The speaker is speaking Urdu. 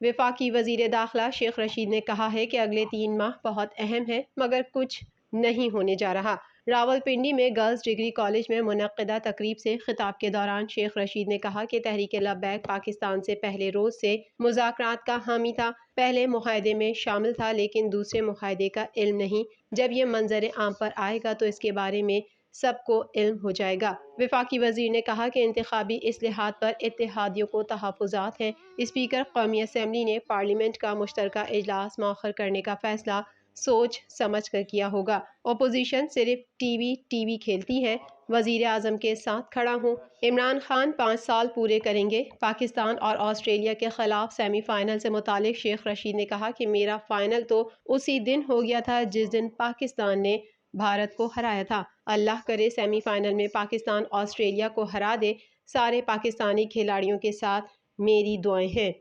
وفاقی وزیر داخلہ شیخ رشید نے کہا ہے کہ اگلے 3 ماہ بہت اہم ہیں مگر کچھ نہیں ہونے جا رہا۔ راولپنڈی میں گرلز ڈگری کالج میں منعقدہ تقریب سے خطاب کے دوران شیخ رشید نے کہا کہ تحریک لبیک پاکستان سے پہلے روز سے مذاکرات کا حامی تھا، پہلے معاہدے میں شامل تھا لیکن دوسرے معاہدے کا علم نہیں۔ جب یہ منظر عام پر آئے گا تو اس کے بارے میں سب کو علم ہو جائے گا۔ وفاقی وزیر نے کہا کہ انتخابی اصلاحات پر اتحادیوں کو تحفظات ہیں۔ اسپیکر قومی اسمبلی نے پارلیمنٹ کا مشترکہ اجلاس مؤخر کرنے کا فیصلہ سوچ سمجھ کر کیا ہوگا۔ اپوزیشن صرف ٹی وی کھیلتی ہے، وزیر اعظم کے ساتھ کھڑا ہوں۔ عمران خان 5 سال پورے کریں گے۔ پاکستان اور آسٹریلیا کے خلاف سیمی فائنل سے متعلق شیخ رشید نے کہا کہ میرا فائنل تو اسی دن ہو گیا تھا جس دن پاکستان نے بھارت کو ہرایا تھا۔ اللہ کرے سیمی فائنل میں پاکستان آسٹریلیا کو ہرا دے۔ سارے پاکستانی کھلاڑیوں کے ساتھ میری دعائیں ہیں۔